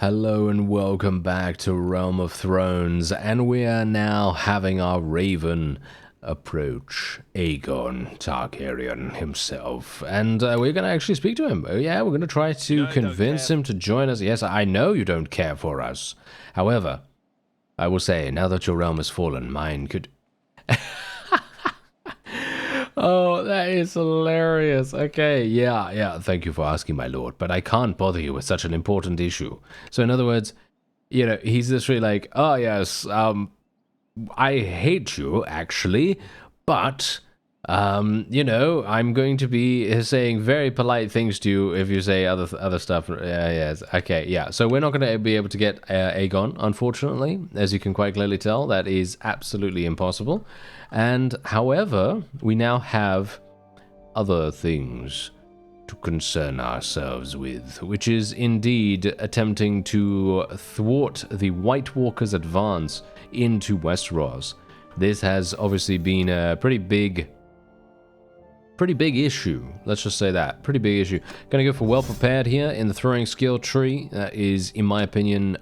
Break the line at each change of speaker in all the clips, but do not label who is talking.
Hello and welcome back to Realm of Thrones, and we are now having our Raven approach Aegon Targaryen himself, and we're going to actually speak to him. Oh yeah, we're going to try to convince him to join us. Yes, I know you don't care for us. However, I will say, now that your realm has fallen, mine could... Oh, that is hilarious. Okay, yeah, thank you for asking, my lord, but I can't bother you with such an important issue. So in other words, you know, he's literally like, oh yes, I hate you, actually, but, you know, I'm going to be saying very polite things to you if you say other stuff. Yes, okay, yeah. So we're not going to be able to get Aegon, unfortunately, as you can quite clearly tell. That is absolutely impossible. And, however, we now have other things to concern ourselves with, which is indeed attempting to thwart the White Walkers' advance into Westeros. This has obviously been a pretty big issue. Let's just say that. Pretty big issue. Gonna go for well prepared here in the throwing skill tree. That is, in my opinion,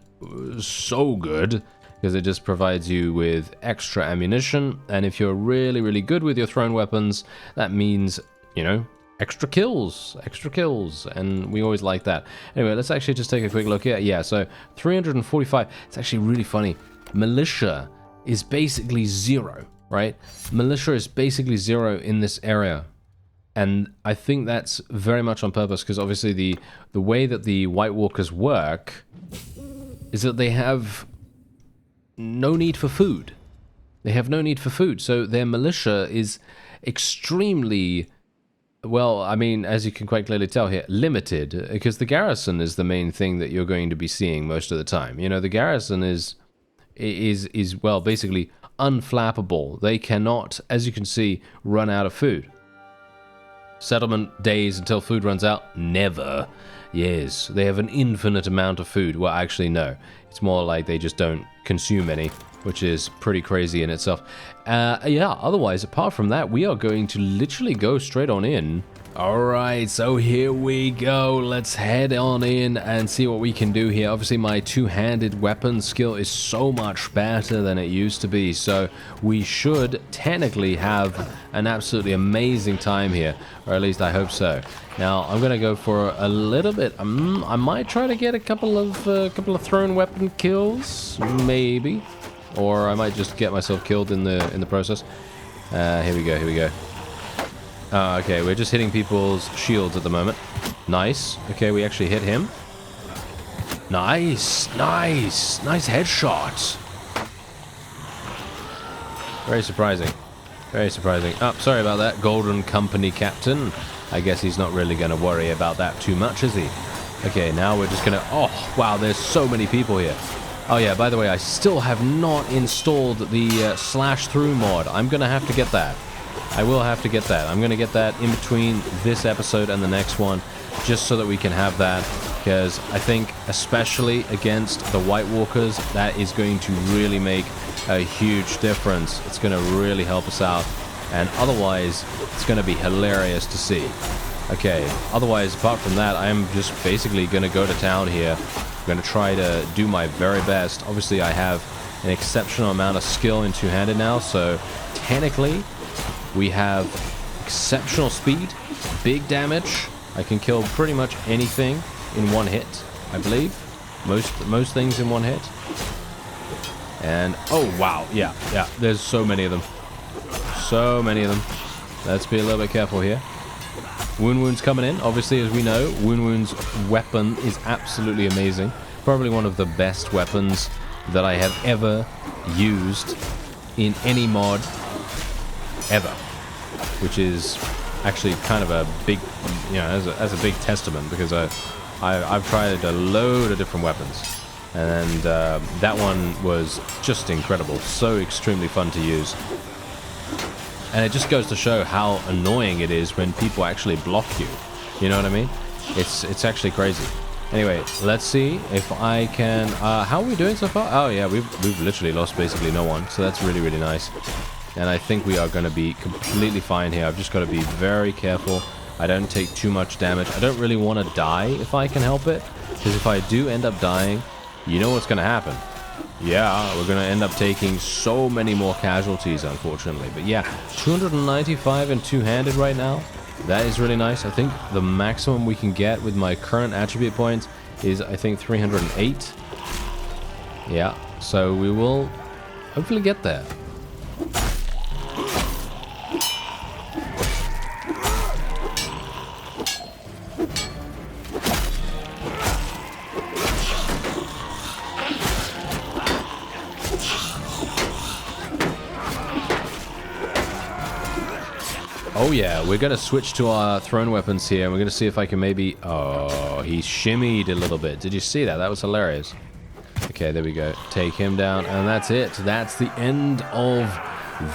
so good, because it just provides you with extra ammunition, and if you're really, really good with your thrown weapons, that means, you know, extra kills, and we always like that. Anyway, let's actually just take a quick look here. Yeah, so 345. It's actually really funny. Militia is basically zero, right? Militia is basically zero in this area. And I think that's very much on purpose, because obviously the way that the White Walkers work is that they have no need for food. They have no need for food, so their militia is extremely, well, I mean, as you can quite clearly tell here, limited, because the garrison is the main thing that you're going to be seeing most of the time. You know, the garrison is well, basically unflappable. They cannot, as you can see, run out of food. Settlement days until food runs out? Never. Yes, they have an infinite amount of food. Well, actually, no. It's more like they just don't consume any, which is pretty crazy in itself. Yeah, otherwise, apart from that, we are going to literally go straight on in. Alright, so here we go. Let's head on in and see what we can do here. Obviously, my two-handed weapon skill is so much better than it used to be, so we should technically have an absolutely amazing time here, or at least I hope so. Now, I'm going to go for a little bit. I might try to get a couple of thrown weapon kills, maybe. Or I might just get myself killed in the process. Here we go. Okay, we're just hitting people's shields at the moment. Nice. Okay, we actually hit him. Nice headshot. Very surprising. Oh, sorry about that, Golden Company Captain. I guess he's not really going to worry about that too much, is he? Okay, now we're just going to... Oh, wow, there's so many people here. Oh, yeah, by the way, I still have not installed the slash through mod. I'm going to have to get that. I will have to get that. I'm going to get that in between this episode and the next one, just so that we can have that, because I think, especially against the White Walkers, that is going to really make a huge difference. It's going to really help us out, and otherwise, it's going to be hilarious to see. Okay, otherwise, apart from that, I'm just basically going to go to town here. I'm going to try to do my very best. Obviously, I have an exceptional amount of skill in two-handed now, so technically, we have exceptional speed, big damage. I can kill pretty much anything in one hit, I believe. Most things in one hit. And, oh wow, yeah, there's so many of them. Let's be a little bit careful here. Wound's coming in. Obviously, as we know, Wound's weapon is absolutely amazing. Probably one of the best weapons that I have ever used in any mod ever, which is actually kind of a big, you know, as a big testament, because I've tried a load of different weapons, and that one was just incredible, so extremely fun to use, and it just goes to show how annoying it is when people actually block you. You know what I mean? It's actually crazy. Anyway, let's see if I can. How are we doing so far? Oh yeah, we've literally lost basically no one, so that's really, really nice. And I think we are going to be completely fine here. I've just got to be very careful I don't take too much damage. I don't really want to die if I can help it, because if I do end up dying, you know what's going to happen. Yeah, we're going to end up taking so many more casualties, unfortunately. But yeah, 295 and two-handed right now. That is really nice. I think the maximum we can get with my current attribute points is, I think, 308. Yeah, so we will hopefully get there. Oh yeah, we're going to switch to our thrown weapons here, and we're going to see if I can maybe... Oh, he shimmied a little bit. Did you see that? That was hilarious. Okay, there we go. Take him down, and that's it. That's the end of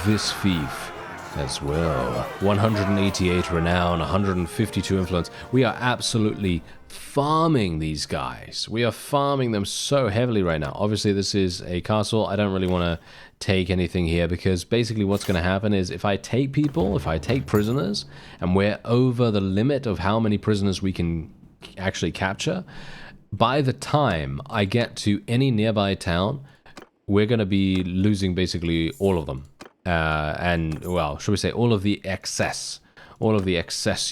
this fief as well. 188 renown, 152 influence. We are absolutely farming these guys. We are farming them so heavily right now. Obviously, this is a castle. I don't really want to take anything here, because basically what's going to happen is if I take people, if I take prisoners, and we're over the limit of how many prisoners we can actually capture, by the time I get to any nearby town, we're going to be losing basically all of them. And, well, should we say all of the excess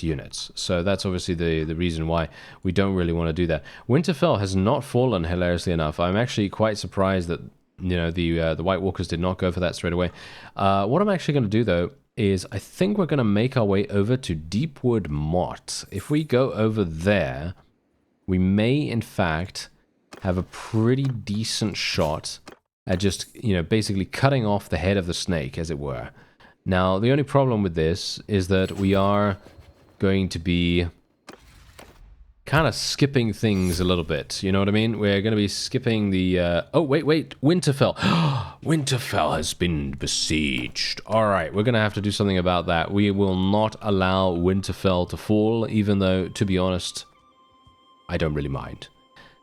units. So that's obviously the reason why we don't really want to do that. Winterfell has not fallen, hilariously enough. I'm actually quite surprised that, you know, the White Walkers did not go for that straight away. What I'm actually going to do, though, is I think we're going to make our way over to Deepwood Motte. If we go over there, we may, in fact, have a pretty decent shot at just, you know, basically cutting off the head of the snake, as it were. Now, the only problem with this is that we are going to be kind of skipping things a little bit, you know what I mean? We're going to be skipping the... Oh, wait, Winterfell. Winterfell has been besieged. All right, we're going to have to do something about that. We will not allow Winterfell to fall, even though, to be honest, I don't really mind.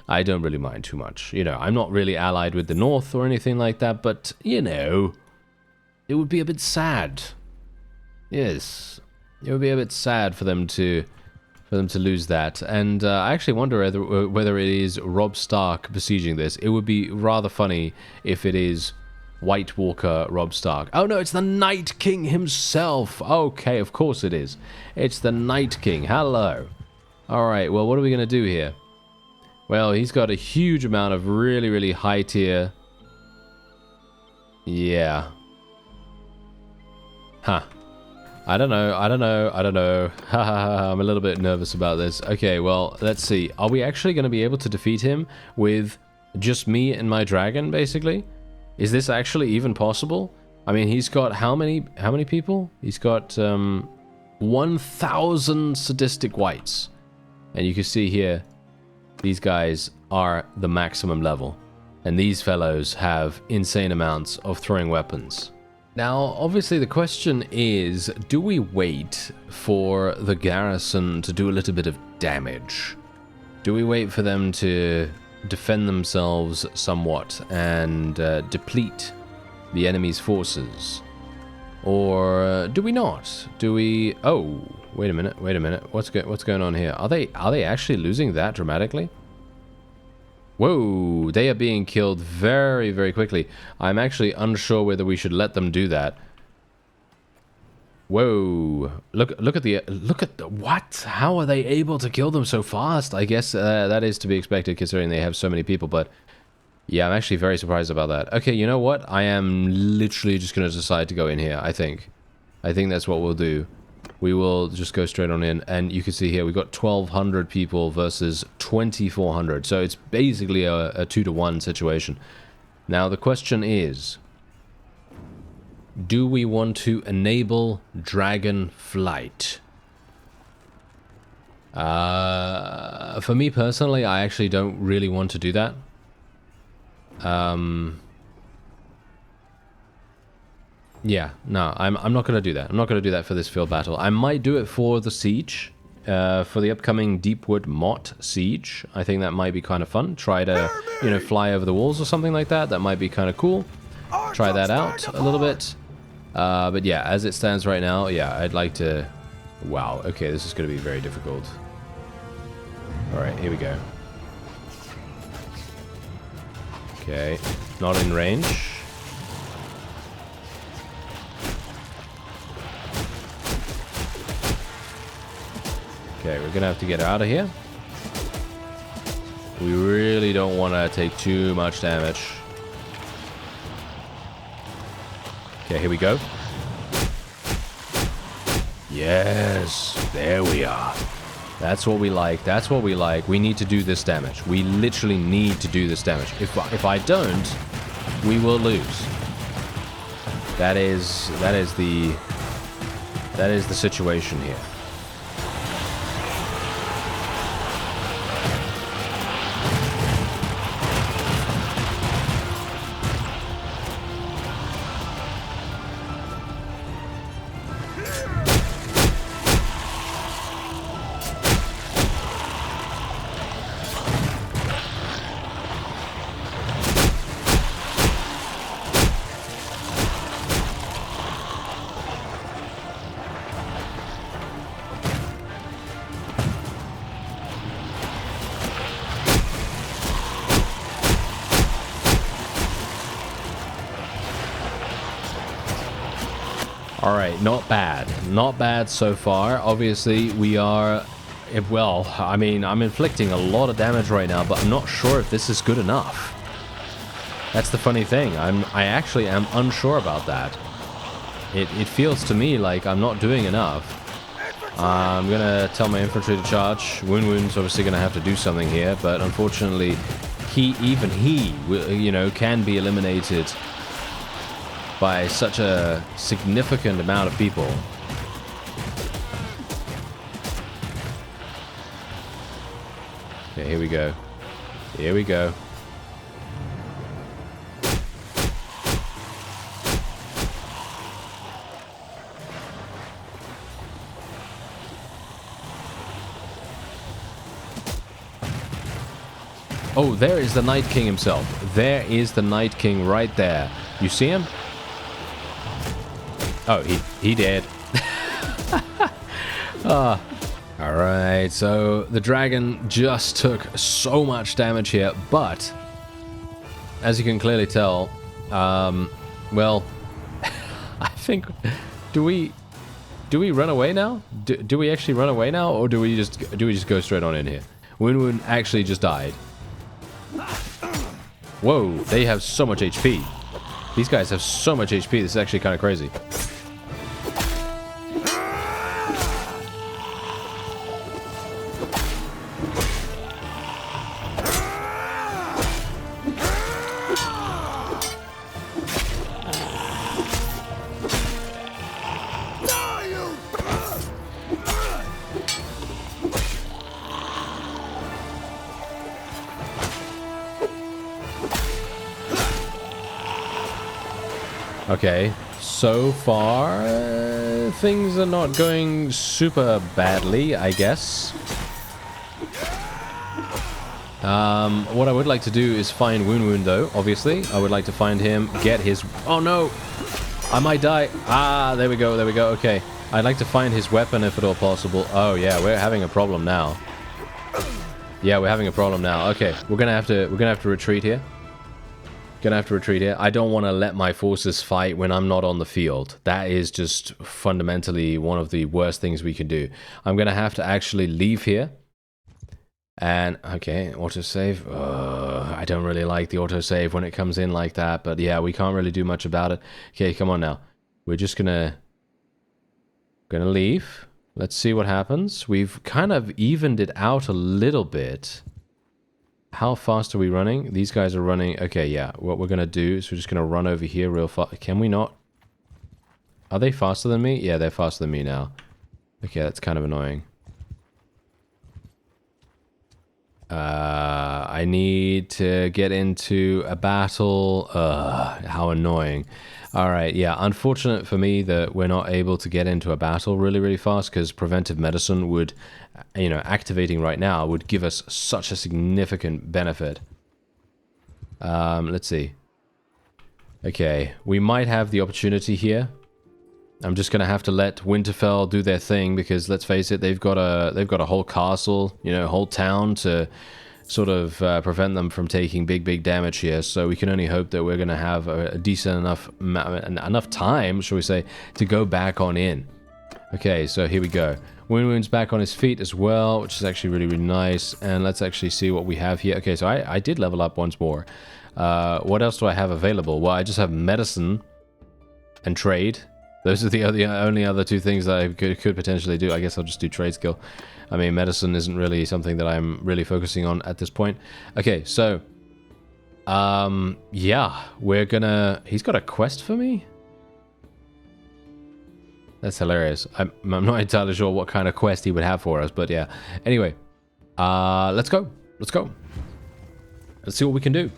I don't really mind too much. You know, I'm not really allied with the North or anything like that, but, you know, it would be a bit sad. Yes, it would be a bit sad for them to lose that. And I actually wonder whether it is Robb Stark besieging this. It would be rather funny if it is White Walker Robb Stark. Oh no, it's the Night King himself. Okay, of course it is. It's the Night King. Hello. Alright, well, what are we going to do here? Well, he's got a huge amount of really, really high tier. Yeah. Huh. I don't know. I'm a little bit nervous about this. Okay, well, let's see. Are we actually going to be able to defeat him with just me and my dragon, basically? Is this actually even possible? I mean, he's got how many people? He's got 1,000 sadistic whites. And you can see here, these guys are the maximum level. And these fellows have insane amounts of throwing weapons. Now, obviously the question is, do we wait for the garrison to do a little bit of damage? Do we wait for them to defend themselves somewhat and deplete the enemy's forces? Or do we not? Do we... Oh, wait a minute. What's going on here? Are they actually losing that dramatically? Whoa, they are being killed very, very quickly. I'm actually unsure whether we should let them do that. Whoa, look at the what? How are they able to kill them so fast? I guess that is to be expected considering they have so many people, but yeah, I'm actually very surprised about that. Okay, you know what? I am literally just going to decide to go in here, I think. I think that's what we'll do. We will just go straight on in, and you can see here we've got 1,200 people versus 2,400, so it's basically a 2-to-1 situation. Now the question is, do we want to enable dragon flight? For me personally, I actually don't really want to do that. Yeah, no, I'm not going to do that. I'm not going to do that for this field battle. I might do it for the siege, for the upcoming Deepwood Motte siege. I think that might be kind of fun. Try to, you know, fly over the walls or something like that. That might be kind of cool. Try that out a little bit. But yeah, as it stands right now, yeah, I'd like to Wow, okay, this is going to be very difficult. Alright, here we go. Okay, not in range. Okay, we're going to have to get out of here. We really don't want to take too much damage. Okay, here we go. Yes, there we are. That's what we like. That's what we like. We need to do this damage. We literally need to do this damage. If I don't, we will lose. That is the situation here. Alright, not bad. Not bad so far. Obviously, we are... Well, I mean, I'm inflicting a lot of damage right now, but I'm not sure if this is good enough. That's the funny thing. I actually am unsure about that. It feels to me like I'm not doing enough. I'm gonna tell my infantry to charge. Woon's obviously gonna have to do something here, but unfortunately, even he, you know, can be eliminated by such a significant amount of people. Okay, here we go. Here we go. Oh, there is the Night King himself. There is the Night King right there. You see him? Oh, he did. Alright, so the dragon just took so much damage here, but as you can clearly tell, well, I think, do we run away now? Do we actually run away now, or do we just go straight on in here? Woon actually just died. Whoa, they have so much HP. These guys have so much HP, this is actually kind of crazy. Okay, so far, things are not going super badly, I guess. What I would like to do is find Woon though, obviously. I would like to find him, get his... Oh no! I might die. Ah, there we go, okay. I'd like to find his weapon if at all possible. Oh yeah, we're having a problem now. Yeah, we're having a problem now. Okay, we're gonna have to retreat here. I don't want to let my forces fight when I'm not on the field. That is just fundamentally one of the worst things we can do. I'm gonna have to actually leave here. And, okay, autosave. I don't really like the autosave when it comes in like that, but yeah, we can't really do much about it. Okay, come on now. We're just gonna leave. Let's see what happens. We've kind of evened it out a little bit. How fast are we running? These guys are running... Okay, yeah. What we're going to do is we're just going to run over here real fast. Can we not? Are they faster than me? Yeah, they're faster than me now. Okay, that's kind of annoying. I need to get into a battle. How annoying. Alright, yeah. Unfortunate for me that we're not able to get into a battle really, really fast because preventive medicine would... You know, activating right now would give us such a significant benefit. Let's see. Okay, we might have the opportunity here I'm just gonna have to let Winterfell do their thing, because let's face it, they've got a whole castle, you know, whole town to sort of prevent them from taking big damage here. So we can only hope that we're gonna have a decent enough time, shall we say, to go back on in. Okay, so here we go. Wound's back on his feet as well, which is actually really nice. And let's actually see what we have here. Okay, so I did level up once more. What else do I have available? Well, I just have medicine and trade. Those are the only other two things that I could potentially do. I guess I'll just do trade skill. I mean, medicine isn't really something that I'm really focusing on at this point. Okay, so... yeah, we're gonna... He's got a quest for me? That's hilarious. I'm not entirely sure what kind of quest he would have for us, but yeah. Anyway, let's go. Let's go. Let's see what we can do.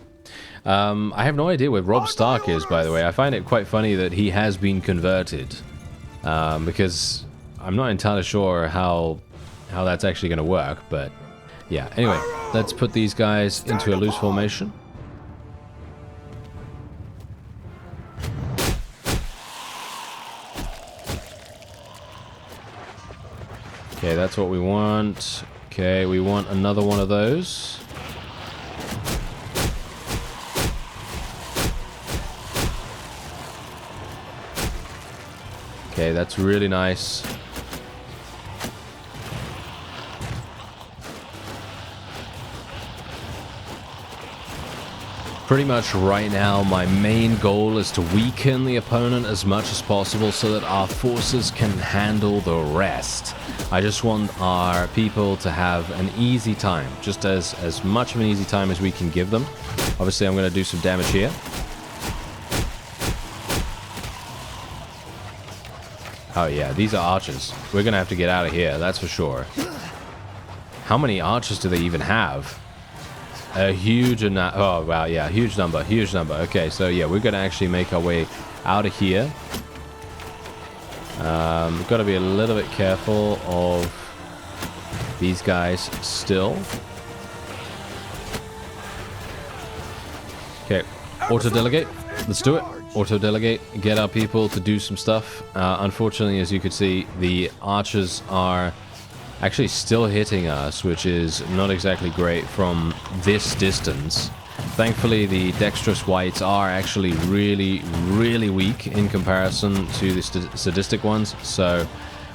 I have no idea where Robb Stark is, by the way. I find it quite funny that he has been converted. Because I'm not entirely sure how that's actually going to work, but yeah. Anyway, let's put these guys into a loose formation. Okay, that's what we want. Okay, we want another one of those. Okay, that's really nice. Pretty much right now, my main goal is to weaken the opponent as much as possible so that our forces can handle the rest. I just want our people to have an easy time, just as much of an easy time as we can give them. Obviously, I'm going to do some damage here. Oh yeah, these are archers. We're going to have to get out of here, that's for sure. How many archers do they even have? A huge amount. Oh wow, yeah, huge number. Okay, so yeah, we're gonna actually make our way out of here. We've got to be a little bit careful of these guys still. Okay, auto delegate. Let's do it. Auto delegate. Get our people to do some stuff. Unfortunately, as you can see, the archers are actually still hitting us, which is not exactly great from this distance. Thankfully, the dexterous wights are actually really weak in comparison to the sadistic ones, so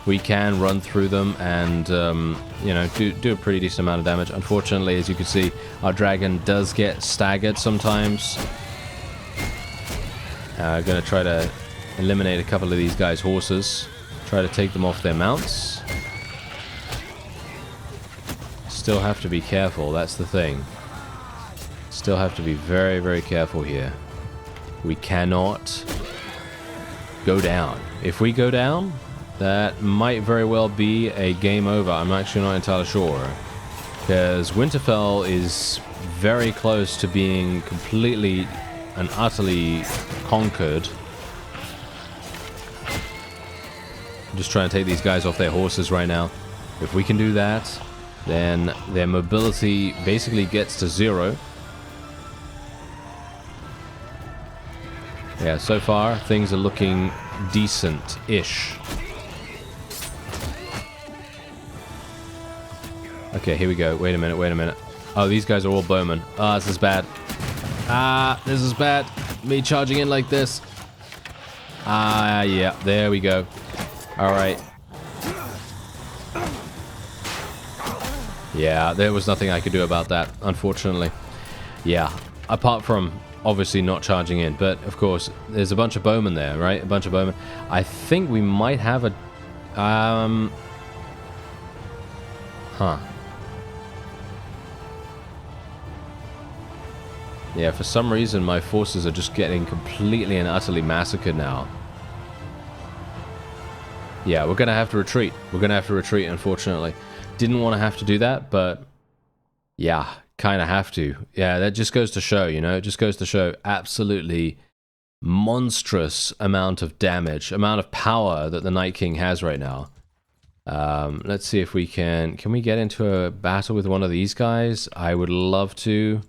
we can run through them and you know, do a pretty decent amount of damage. Unfortunately, as you can see, our dragon does get staggered sometimes. Gonna try to eliminate a couple of these guys' horses, try to take them off their mounts. Still have to be careful, that's the thing. Still have to be very careful here. We cannot go down. If we go down, that might very well be a game over. I'm actually not entirely sure, because Winterfell is very close to being completely and utterly conquered. I'm just trying to take these guys off their horses right now. If we can do that, then their mobility basically gets to 0. Yeah, so far things are looking decent-ish. Okay, here we go. Wait a minute. Oh, these guys are all bowmen. Ah, this is bad. Ah, this is bad. Me charging in like this. Ah, yeah, there we go. All right. Yeah, there was nothing I could do about that, unfortunately. Yeah, apart from obviously not charging in, but of course, there's a bunch of bowmen there, right? A bunch of bowmen. I think we might have a... Huh. Yeah, for some reason, my forces are just getting completely and utterly massacred now. Yeah, we're going to have to retreat. Unfortunately. Didn't want to have to do that, but yeah, kind of have to. Yeah, that just goes to show, you know, it just goes to show absolutely monstrous amount of damage, amount of power that the Night King has right now. Let's see if we can we get into a battle with one of these guys? I would love to.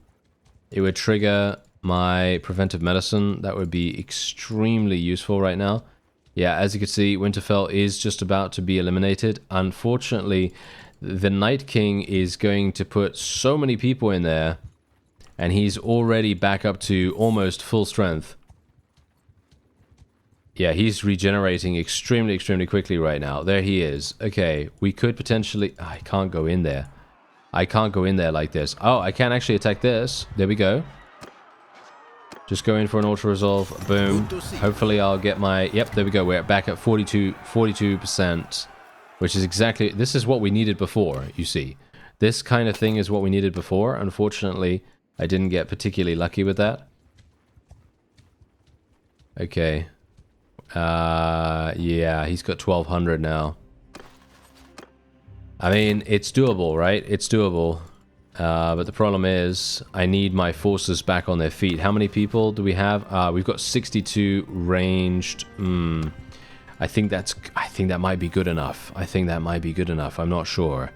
It would trigger my preventive medicine. That would be extremely useful right now. Yeah, as you can see, Winterfell is just about to be eliminated. Unfortunately, the Night King is going to put so many people in there, and he's already back up to almost full strength. Yeah, he's regenerating extremely, extremely quickly right now. There he is. Okay, we could potentially... I can't go in there. I can't go in there like this. Oh, I can actually attack this. There we go. Just go in for an auto-resolve. Boom. Hopefully I'll get my... Yep, there we go. We're back at 42%. Which is exactly... This is what we needed before, you see. This kind of thing is what we needed before. Unfortunately, I didn't get particularly lucky with that. Okay. Yeah, he's got 1200 now. I mean, it's doable, right? It's doable. But the problem is, I need my forces back on their feet. How many people do we have? We've got 62 ranged. I think that might be good enough. I think that might be good enough. I'm not sure.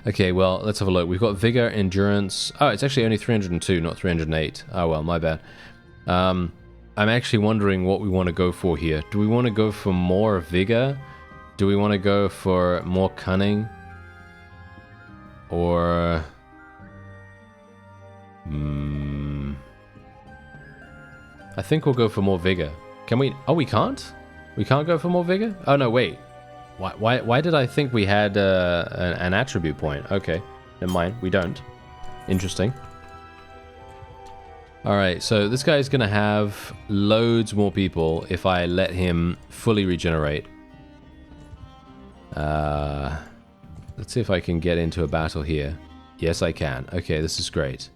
Okay, well, let's have a look. We've got vigor, endurance. Oh, it's actually only 302, not 308. Oh, well, my bad. I'm actually wondering what we want to go for here. Do we want to go for more vigor? Do we want to go for more cunning? Or... I think we'll go for more vigor. Can we... Oh, we can't? We can't go for more vigor? Oh, no, wait. Why did I think we had an attribute point? Okay, never mind. We don't. Interesting. Alright, so this guy's going to have loads more people if I let him fully regenerate. Let's see if I can get into a battle here. Yes, I can. Okay, this is great.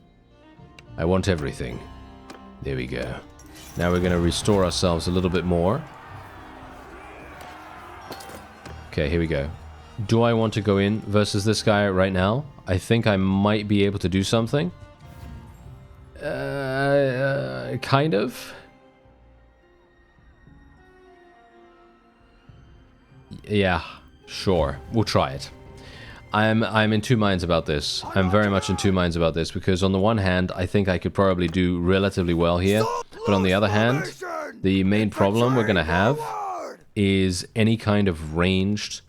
I want everything. There we go. Now we're going to restore ourselves a little bit more. Okay, here we go. Do I want to go in versus this guy right now? I think I might be able to do something. Kind of. Yeah, sure. We'll try it. I'm in two minds about this. I'm very much in two minds about this because on the one hand, I think I could probably do relatively well here. But on the other hand, the main problem we're going to have is any kind of ranged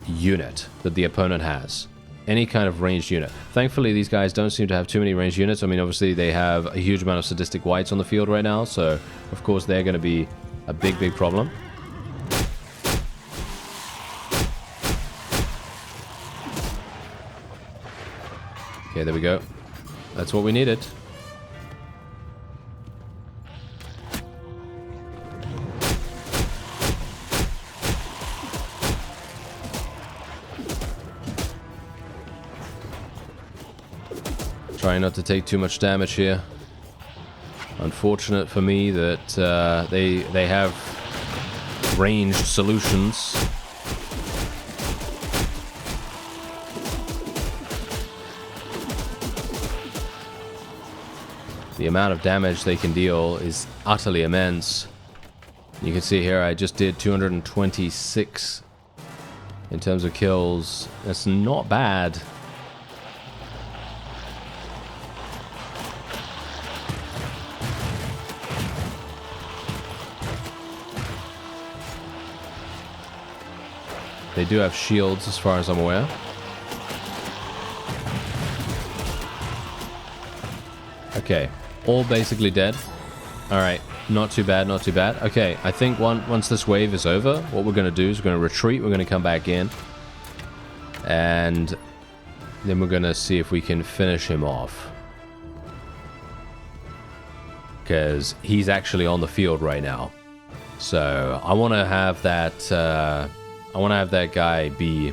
unit that the opponent has. Any kind of ranged unit. Thankfully, these guys don't seem to have too many ranged units. I mean, obviously, they have a huge amount of sadistic whites on the field right now. So, of course, they're going to be a big, big problem. Okay, there we go. That's what we needed. Trying not to take too much damage here. Unfortunate for me that they have ranged solutions. The amount of damage they can deal is utterly immense. You can see here I just did 226 in terms of kills. That's not bad. They do have shields as far as I'm aware. Okay, all basically dead. Alright, not too bad, not too bad. Okay, I think once this wave is over, what we're going to do is we're going to retreat, we're going to come back in. And then we're going to see if we can finish him off. Because he's actually on the field right now. So, I want to have that... I want to have that guy be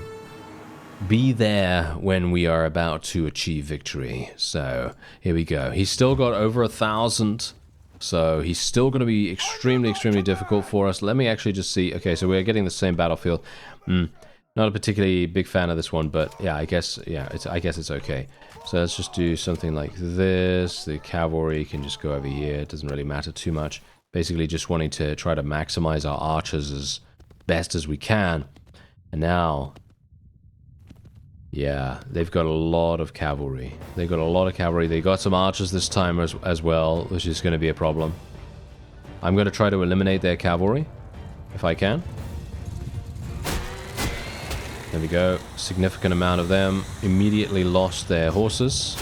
there when we are about to achieve victory. So, here we go. He's still got over 1,000. So, he's still going to be extremely, extremely difficult for us. Let me actually just see. Okay, so we're getting the same battlefield. Not a particularly big fan of this one, but yeah, I guess it's okay. So, let's just do something like this. The cavalry can just go over here. It doesn't really matter too much. Basically, just wanting to try to maximize our archers as best as we can. And now, yeah, they've got a lot of cavalry. They got some archers this time as well, which is going to be a problem. I'm going to try to eliminate their cavalry. if I can. There we go. Significant amount of them immediately lost their horses.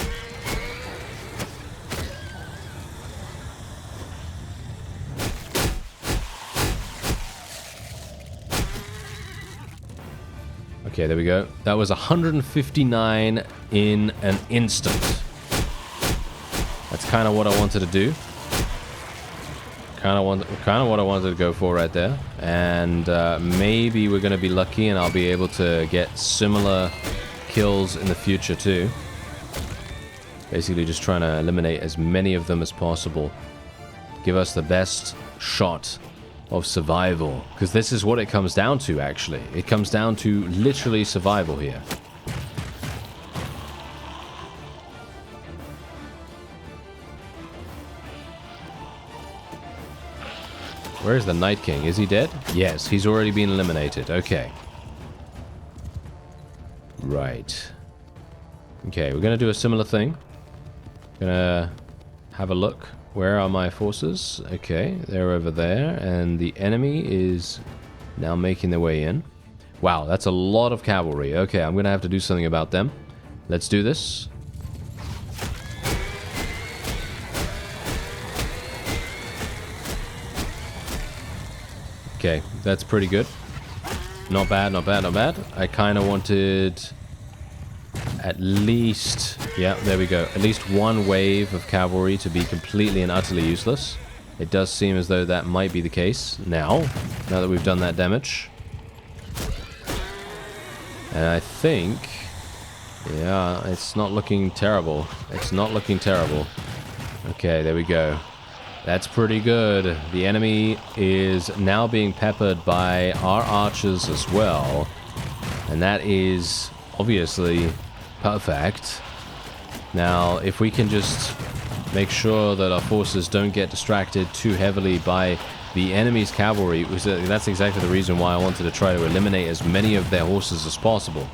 Okay, there we go. That was 159 in an instant. That's kind of what I wanted to do. Kind of what I wanted to go for right there. And maybe we're going to be lucky and I'll be able to get similar kills in the future too. Basically just trying to eliminate as many of them as possible. Give us the best shot of survival. Because this is what it comes down to, actually. It comes down to literally survival here. Where's the Night King? Is he dead? Yes, he's already been eliminated. Okay. Right. Okay, we're going to do a similar thing. Gonna have a look. Where are my forces? Okay, they're over there. And the enemy is now making their way in. Wow, that's a lot of cavalry. Okay, I'm going to have to do something about them. Let's do this. Okay, that's pretty good. Not bad, not bad, not bad. I kind of wanted at least... Yeah, there we go. At least one wave of cavalry to be completely and utterly useless. It does seem as though that might be the case now that we've done that damage. And I think... Yeah, it's not looking terrible. It's not looking terrible. Okay, there we go. That's pretty good. The enemy is now being peppered by our archers as well. And that is obviously perfect. Now, if we can just make sure that our forces don't get distracted too heavily by the enemy's cavalry, that's exactly the reason why I wanted to try to eliminate as many of their horses as possible.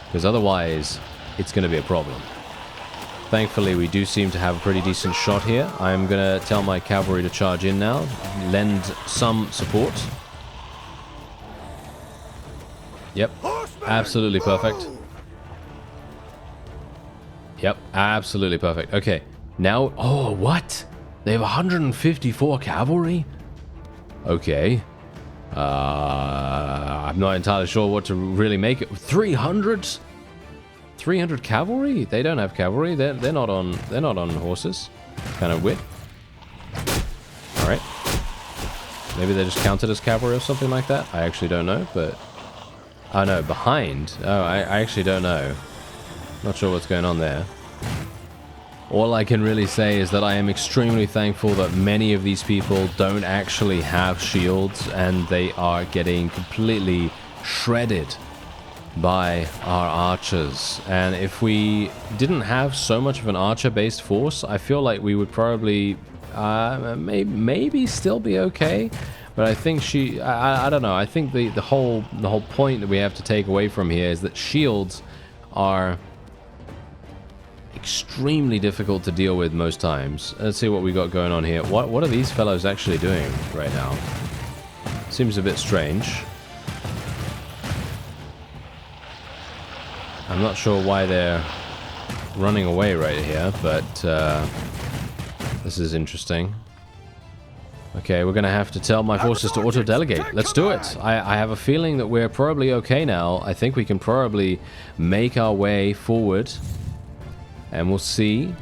Because otherwise, it's going to be a problem. Thankfully, we do seem to have a pretty decent shot here. I'm going to tell my cavalry to charge in now. Lend some support. Yep. Absolutely perfect. Yep. Absolutely perfect. Okay. Now... Oh, what? They have 154 cavalry? Okay. I'm not entirely sure what to really make it. 300? 300 cavalry? They don't have cavalry. They're not on horses. Kind of weird. All right. Maybe they just counted as cavalry or something like that. I actually don't know, but oh no, behind. Oh, I actually don't know. Not sure what's going on there. All I can really say is that I am extremely thankful that many of these people don't actually have shields and they are getting completely shredded by our archers. And if we didn't have so much of an archer-based force, I feel like we would probably maybe still be okay. But I think I don't know. I think the whole point that we have to take away from here is that shields are extremely difficult to deal with most times. Let's see what we got going on here. What are these fellows actually doing right now? Seems a bit strange. I'm not sure why they're running away right here, but this is interesting. Okay, we're going to have to tell my forces to auto-delegate. Let's do it. I have a feeling that we're probably okay now. I think we can probably make our way forward, and we'll see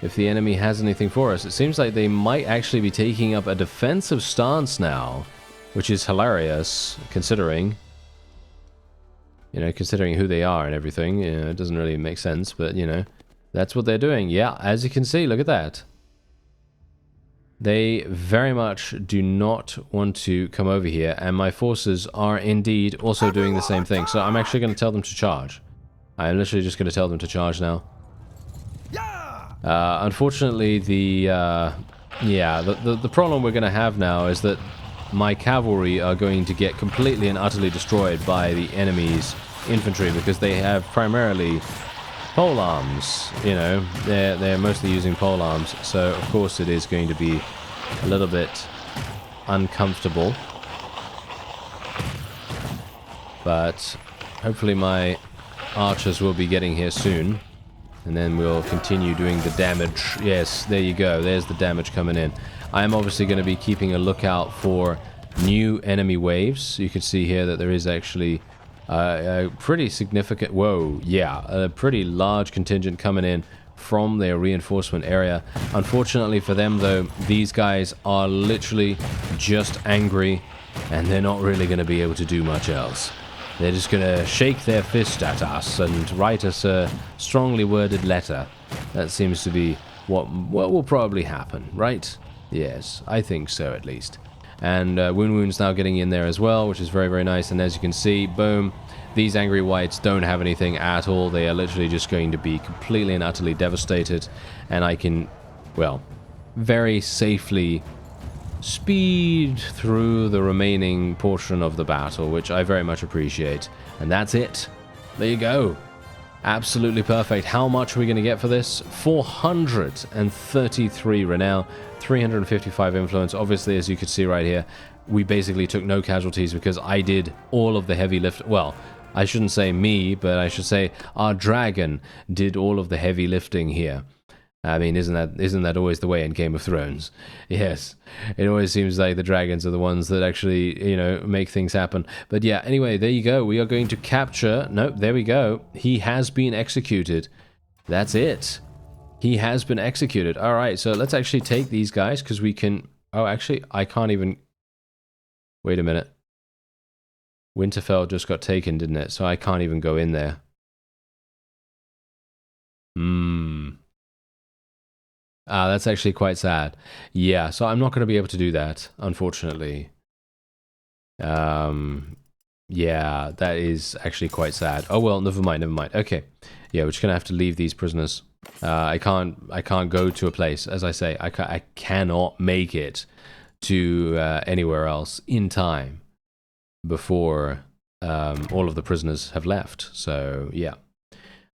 if the enemy has anything for us. It seems like they might actually be taking up a defensive stance now, which is hilarious, considering... You know, considering who they are and everything, you know, it doesn't really make sense, but, you know, that's what they're doing. Yeah, as you can see, look at that. They very much do not want to come over here, and my forces are indeed also doing the same thing. So I'm actually going to tell them to charge. I'm literally just going to tell them to charge now. Unfortunately, the problem we're going to have now is that my cavalry are going to get completely and utterly destroyed by the enemy's infantry because they have primarily pole arms. You know, they're mostly using pole arms, so of course it is going to be a little bit uncomfortable. But hopefully my archers will be getting here soon. And then we'll continue doing the damage. Yes, there you go. There's the damage coming in. I'm obviously going to be keeping a lookout for new enemy waves. You can see here that there is actually a pretty significant... Whoa, yeah. A pretty large contingent coming in from their reinforcement area. Unfortunately for them, though, these guys are literally just angry. And they're not really going to be able to do much else. They're just going to shake their fist at us and write us a strongly worded letter. That seems to be what will probably happen, right? Yes, I think so at least. And Woon's now getting in there as well, which is very, very nice. And as you can see, boom, these angry whites don't have anything at all. They are literally just going to be completely and utterly devastated. And I can, well, very safely speed through the remaining portion of the battle, which I very much appreciate. And that's it. There you go. Absolutely perfect. How much are we going to get for this? 433 renown, 355 influence. Obviously, as you can see right here, we basically took no casualties because I did all of the heavy lift. Well, I shouldn't say me, but I should say our dragon did all of the heavy lifting here. I mean, isn't that always the way in Game of Thrones? Yes, it always seems like the dragons are the ones that actually, you know, make things happen. But yeah, anyway, there you go. We are going to capture... Nope, there we go. He has been executed. That's it. He has been executed. All right, so let's actually take these guys because we can... Oh, actually, I can't even... Wait a minute. Winterfell just got taken, didn't it? So I can't even go in there. Ah, that's actually quite sad. Yeah, so I'm not going to be able to do that, unfortunately. Yeah, that is actually quite sad. Oh well, never mind, never mind. Okay, yeah, we're just gonna have to leave these prisoners. I can't go to a place, as I say. I cannot make it to anywhere else in time before all of the prisoners have left. So yeah.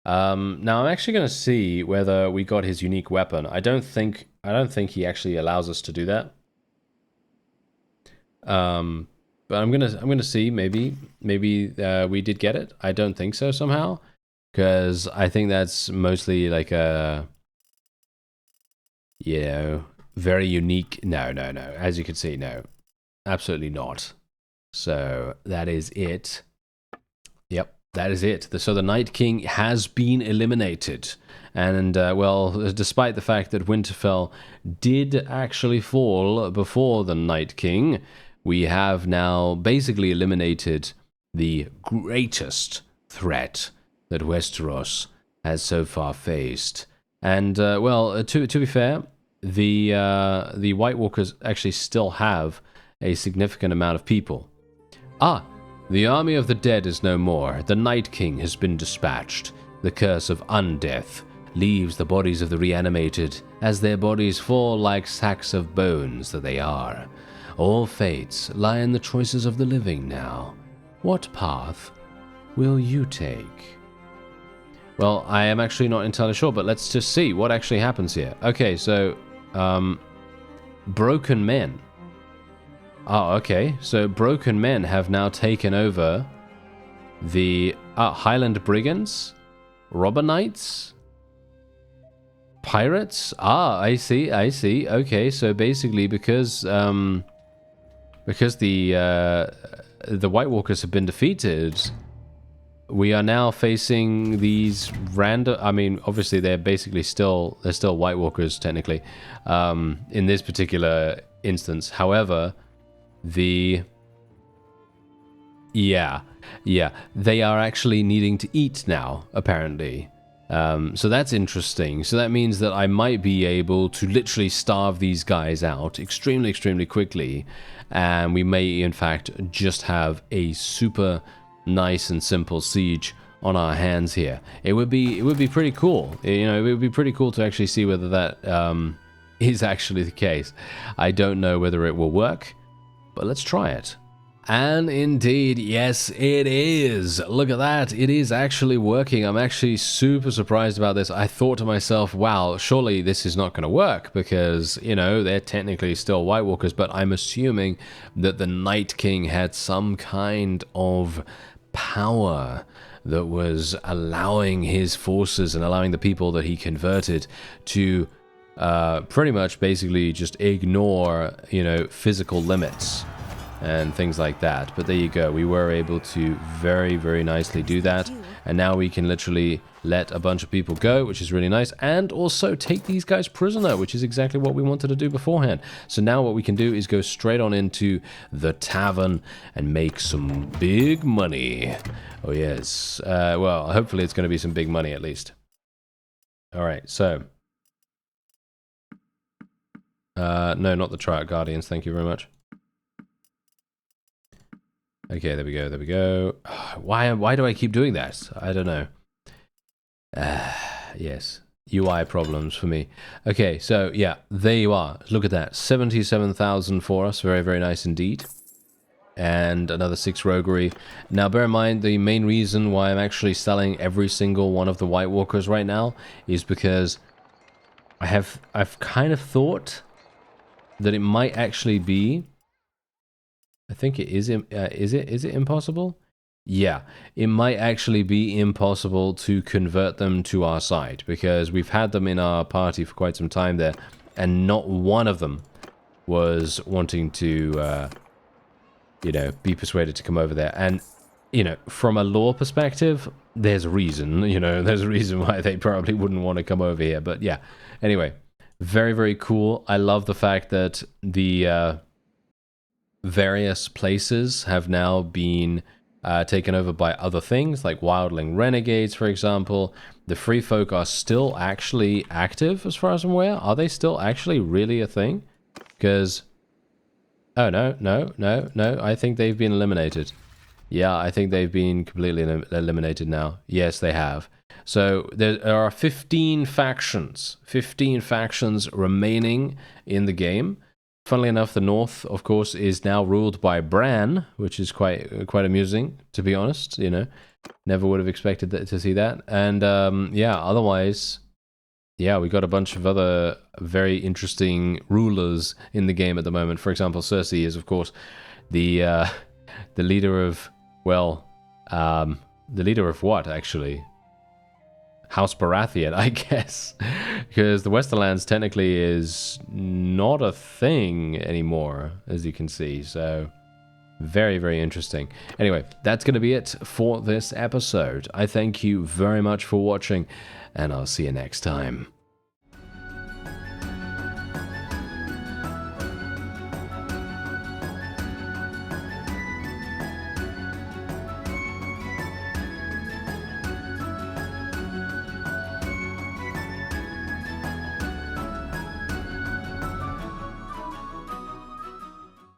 Now I'm actually going to see whether we got his unique weapon. I don't think he actually allows us to do that. But I'm gonna see. Maybe we did get it. I don't think so somehow, because I think that's mostly like a, you know, very unique. No. As you can see, no, absolutely not. So that is it. Yep. That is it. So the Night King has been eliminated. And, well, despite the fact that Winterfell did actually fall before the Night King, we have now basically eliminated the greatest threat that Westeros has so far faced. And, well, to be fair, the White Walkers actually still have a significant amount of people. Ah! The army of the dead is no more. The Night King has been dispatched. The curse of undeath leaves the bodies of the reanimated as their bodies fall like sacks of bones that they are. All fates lie in the choices of the living now. What path will you take? Well, I am actually not entirely sure, but let's just see what actually happens here. Okay, so, broken men. Oh, okay. So broken men have now taken over the Highland Brigands, Robber Knights, Pirates. Ah, I see. Okay, so basically because the White Walkers have been defeated, we are now facing these random... I mean, obviously they're still White Walkers technically, in this particular instance. However, they are actually needing to eat now, apparently. So that's interesting. So that means that I might be able to literally starve these guys out extremely, extremely quickly. And we may, in fact, just have a super nice and simple siege on our hands here. It would be pretty cool. You know, it would be pretty cool to actually see whether that is actually the case. I don't know whether it will work, but let's try it. And indeed, yes, it is. Look at that. It is actually working. I'm actually super surprised about this. I thought to myself, wow, surely this is not going to work because, you know, they're technically still White Walkers, but I'm assuming that the Night King had some kind of power that was allowing his forces and allowing the people that he converted to pretty much basically just ignore, you know, physical limits and things like that. But there you go. We were able to very, very nicely do that. And now we can literally let a bunch of people go, which is really nice. And also take these guys prisoner, which is exactly what we wanted to do beforehand. So now what we can do is go straight on into the tavern and make some big money. Oh, yes. Well, hopefully it's going to be some big money at least. All right, so... no, not the Targaryens. Thank you very much. Okay, there we go, there we go. Why do I keep doing that? I don't know. Yes, UI problems for me. Okay, so yeah, there you are. Look at that, 77,000 for us. Very, very nice indeed. And another 6 roguery. Now, bear in mind, the main reason why I'm actually selling every single one of the White Walkers right now is because I've kind of thought that it might actually be... I think it is it impossible? Yeah, it might actually be impossible to convert them to our side, because we've had them in our party for quite some time there, and not one of them was wanting to, you know, be persuaded to come over there. And, you know, from a lore perspective, there's a reason, you know, there's a reason why they probably wouldn't want to come over here. But yeah, anyway, very, very cool. I love the fact that the... various places have now been taken over by other things, like wildling renegades, for example. The free folk are still actually active, as far as I'm aware. Are they still actually really a thing? Because... oh, no. I think they've been eliminated. Yeah, I think they've been completely eliminated now. Yes, they have. So there are 15 factions. 15 factions remaining in the game. Funnily enough, the North, of course, is now ruled by Bran, which is quite amusing, to be honest. You know, never would have expected to see that. And yeah, otherwise, yeah, we got a bunch of other very interesting rulers in the game at the moment. For example, Cersei is, of course, the leader of, well, the leader of what, actually? House Baratheon, I guess, because the Westerlands technically is not a thing anymore, as you can see. So very, very interesting. Anyway, that's going to be it for this episode. I thank you very much for watching, and I'll see you next time.